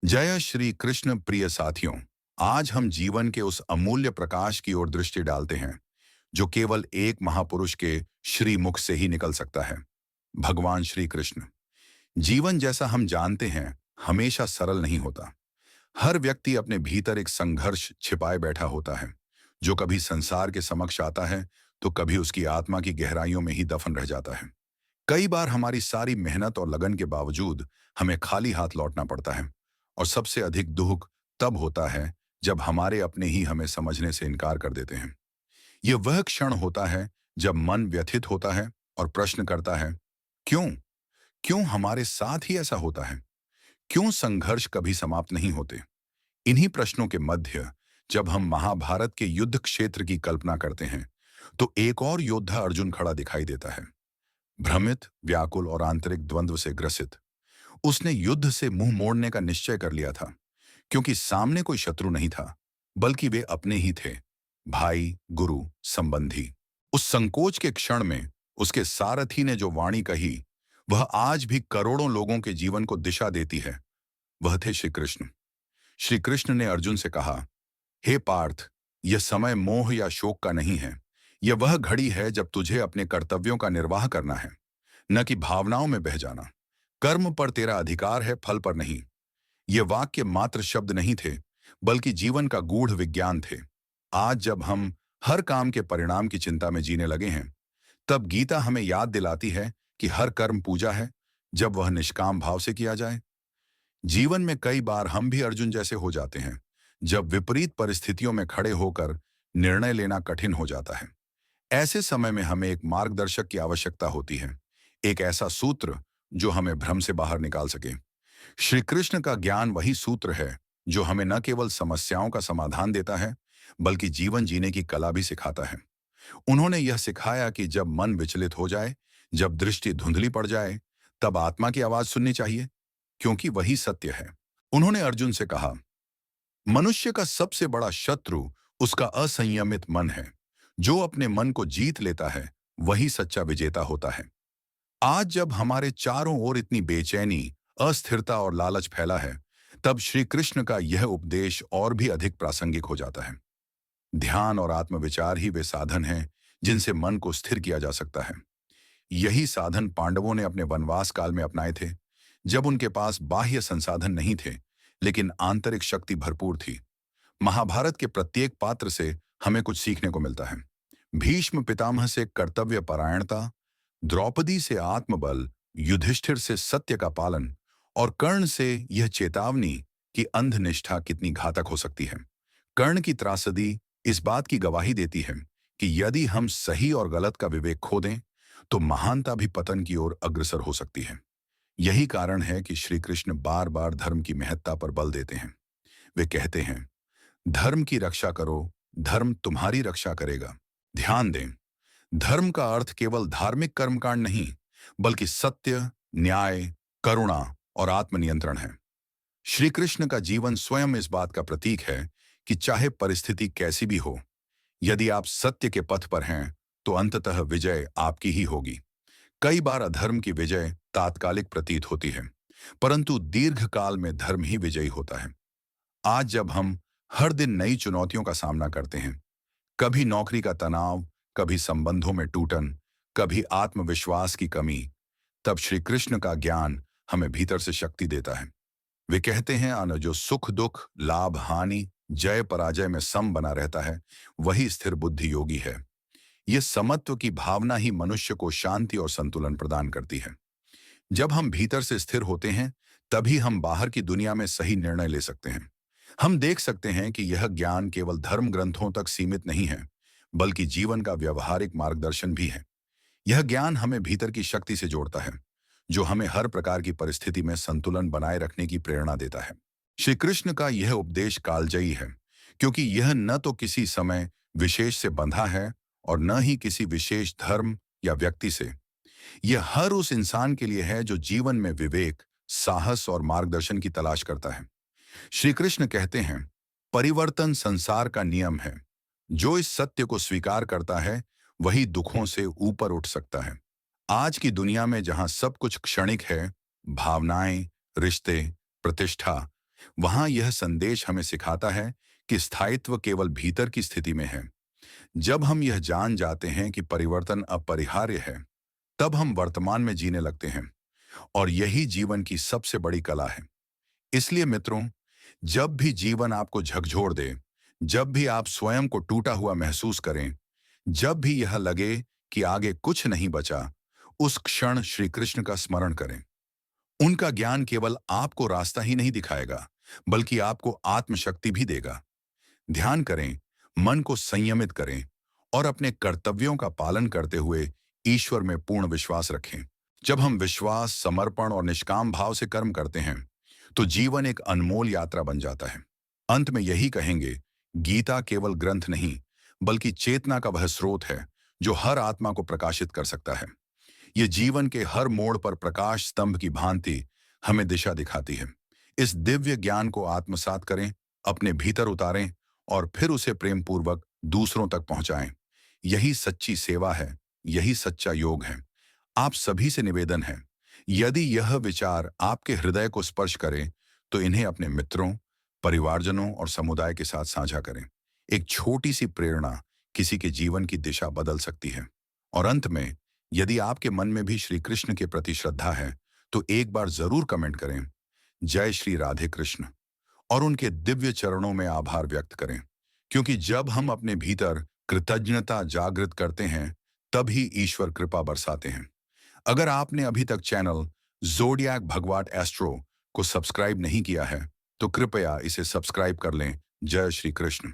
जय श्री कृष्ण प्रिय साथियों। आज हम जीवन के उस अमूल्य प्रकाश की ओर दृष्टि डालते हैं जो केवल एक महापुरुष के श्री मुख से ही निकल सकता है, भगवान श्री कृष्ण। जीवन जैसा हम जानते हैं हमेशा सरल नहीं होता। हर व्यक्ति अपने भीतर एक संघर्ष छिपाए बैठा होता है जो कभी संसार के समक्ष आता है तो कभी उसकी आत्मा की गहराइयों में ही दफन रह जाता है। कई बार हमारी सारी मेहनत और लगन के बावजूद हमें खाली हाथ लौटना पड़ता है, और सबसे अधिक दुख तब होता है जब हमारे अपने ही हमें समझने से इनकार कर देते हैं। यह वह क्षण होता है जब मन व्यथित होता है और प्रश्न करता है, क्यों? क्यों हमारे साथ ही ऐसा होता है? क्यों संघर्ष कभी समाप्त नहीं होते? इन्हीं प्रश्नों के मध्य जब हम महाभारत के युद्ध क्षेत्र की कल्पना करते हैं तो एक और योद्धा अर्जुन खड़ा दिखाई देता है। भ्रमित, व्याकुल और आंतरिक द्वंद्व से ग्रसित, उसने युद्ध से मुंह मोड़ने का निश्चय कर लिया था, क्योंकि सामने कोई शत्रु नहीं था, बल्कि वे अपने ही थे, भाई, गुरु, संबंधी। उस संकोच के क्षण में उसके सारथी ने जो वाणी कही, वह आज भी करोड़ों लोगों के जीवन को दिशा देती है। वह थे श्री कृष्ण। श्री कृष्ण ने अर्जुन से कहा, हे पार्थ, यह समय मोह या शोक का नहीं है। यह वह घड़ी है जब तुझे अपने कर्तव्यों का निर्वाह करना है, न कि भावनाओं में बह जाना। कर्म पर तेरा अधिकार है, फल पर नहीं। ये वाक्य मात्र शब्द नहीं थे, बल्कि जीवन का गूढ़ विज्ञान थे। आज जब हम हर काम के परिणाम की चिंता में जीने लगे हैं, तब गीता हमें याद दिलाती है कि हर कर्म पूजा है, जब वह निष्काम भाव से किया जाए। जीवन में कई बार हम भी अर्जुन जैसे हो जाते हैं, जब विपरीत परिस्थितियों में खड़े होकर निर्णय लेना कठिन हो जाता है। ऐसे समय में हमें एक मार्गदर्शक की आवश्यकता होती है, एक ऐसा सूत्र जो हमें भ्रम से बाहर निकाल सके। श्री कृष्ण का ज्ञान वही सूत्र है जो हमें न केवल समस्याओं का समाधान देता है, बल्कि जीवन जीने की कला भी सिखाता है। उन्होंने यह सिखाया कि जब मन विचलित हो जाए, जब दृष्टि धुंधली पड़ जाए, तब आत्मा की आवाज सुननी चाहिए, क्योंकि वही सत्य है। उन्होंने अर्जुन से कहा, मनुष्य का सबसे बड़ा शत्रु उसका असंयमित मन है। जो अपने मन को जीत लेता है वही सच्चा विजेता होता है। आज जब हमारे चारों ओर इतनी बेचैनी, अस्थिरता और लालच फैला है, तब श्री कृष्ण का यह उपदेश और भी अधिक प्रासंगिक हो जाता है। ध्यान और आत्मविचार ही वे साधन हैं जिनसे मन को स्थिर किया जा सकता है। यही साधन पांडवों ने अपने वनवास काल में अपनाए थे, जब उनके पास बाह्य संसाधन नहीं थे, लेकिन आंतरिक शक्ति भरपूर थी। महाभारत के प्रत्येक पात्र से हमें कुछ सीखने को मिलता है। भीष्म पितामह से कर्तव्य परायणता, द्रौपदी से आत्मबल, युधिष्ठिर से सत्य का पालन, और कर्ण से यह चेतावनी कि अंधनिष्ठा कितनी घातक हो सकती है। कर्ण की त्रासदी इस बात की गवाही देती है कि यदि हम सही और गलत का विवेक खो दें, तो महानता भी पतन की ओर अग्रसर हो सकती है। यही कारण है कि श्री कृष्ण बार बार धर्म की महत्ता पर बल देते हैं। वे कहते हैं, धर्म की रक्षा करो, धर्म तुम्हारी रक्षा करेगा। ध्यान दें, धर्म का अर्थ केवल धार्मिक कर्मकांड नहीं, बल्कि सत्य, न्याय, करुणा और आत्मनियंत्रण है। श्री कृष्ण का जीवन स्वयं इस बात का प्रतीक है कि चाहे परिस्थिति कैसी भी हो, यदि आप सत्य के पथ पर हैं, तो अंततः विजय आपकी ही होगी। कई बार अधर्म की विजय तात्कालिक प्रतीत होती है, परंतु दीर्घकाल में धर्म ही विजयी होता है। आज जब हम हर दिन नई चुनौतियों का सामना करते हैं, कभी नौकरी का तनाव, कभी संबंधों में टूटन, कभी आत्मविश्वास की कमी, तब श्री कृष्ण का ज्ञान हमें भीतर से शक्ति देता है। वे कहते हैं, अन जो सुख दुख, लाभ हानि, जय पराजय में सम बना रहता है, वही स्थिर बुद्धि योगी है। यह समत्व की भावना ही मनुष्य को शांति और संतुलन प्रदान करती है। जब हम भीतर से स्थिर होते हैं, तभी हम बाहर की दुनिया में सही निर्णय ले सकते हैं। हम देख सकते हैं कि यह ज्ञान केवल धर्म ग्रंथों तक सीमित नहीं है, बल्कि जीवन का व्यवहारिक मार्गदर्शन भी है। यह ज्ञान हमें भीतर की शक्ति से जोड़ता है, जो हमें हर प्रकार की परिस्थिति में संतुलन बनाए रखने की प्रेरणा देता है। श्री कृष्ण का यह उपदेश कालजयी है, क्योंकि यह न तो किसी समय विशेष से बंधा है और न ही किसी विशेष धर्म या व्यक्ति से। यह हर उस इंसान के लिए है जो जीवन में विवेक, साहस और मार्गदर्शन की तलाश करता है। श्री कृष्ण कहते हैं, परिवर्तन संसार का नियम है। जो इस सत्य को स्वीकार करता है वही दुखों से ऊपर उठ सकता है। आज की दुनिया में जहां सब कुछ क्षणिक है, भावनाएं, रिश्ते, प्रतिष्ठा, वहां यह संदेश हमें सिखाता है कि स्थायित्व केवल भीतर की स्थिति में है। जब हम यह जान जाते हैं कि परिवर्तन अपरिहार्य है, तब हम वर्तमान में जीने लगते हैं, और यही जीवन की सबसे बड़ी कला है। इसलिए मित्रों, जब भी जीवन आपको झकझोर दे, जब भी आप स्वयं को टूटा हुआ महसूस करें, जब भी यह लगे कि आगे कुछ नहीं बचा, उस क्षण श्री कृष्ण का स्मरण करें। उनका ज्ञान केवल आपको रास्ता ही नहीं दिखाएगा, बल्कि आपको आत्मशक्ति भी देगा। ध्यान करें, मन को संयमित करें और अपने कर्तव्यों का पालन करते हुए ईश्वर में पूर्ण विश्वास रखें। जब हम विश्वास, समर्पण और निष्काम भाव से कर्म करते हैं, तो जीवन एक अनमोल यात्रा बन जाता है। अंत में यही कहेंगे, गीता केवल ग्रंथ नहीं, बल्कि चेतना का वह स्रोत है जो हर आत्मा को प्रकाशित कर सकता है। ये जीवन के हर मोड़ पर प्रकाश स्तंभ की भांति हमें दिशा दिखाती है। इस दिव्य ज्ञान को आत्मसात करें, अपने भीतर उतारें और फिर उसे प्रेम पूर्वक दूसरों तक पहुंचाएं। यही सच्ची सेवा है, यही सच्चा योग है। आप सभी से निवेदन है, यदि यह विचार आपके हृदय को स्पर्श करें, तो इन्हें अपने मित्रों, परिवारजनों और समुदाय के साथ साझा करें। एक छोटी सी प्रेरणा किसी के जीवन की दिशा बदल सकती है। और अंत में, यदि आपके मन में भी श्री कृष्ण के प्रति श्रद्धा है, तो एक बार जरूर कमेंट करें, जय श्री राधे कृष्ण, और उनके दिव्य चरणों में आभार व्यक्त करें। क्योंकि जब हम अपने भीतर कृतज्ञता जागृत करते हैं, तभी ईश्वर कृपा बरसाते हैं। अगर आपने अभी तक चैनल ज़ोडिएक भगवाट एस्ट्रो को सब्सक्राइब नहीं किया है, तो कृपया इसे सब्सक्राइब कर लें। जय श्री कृष्ण।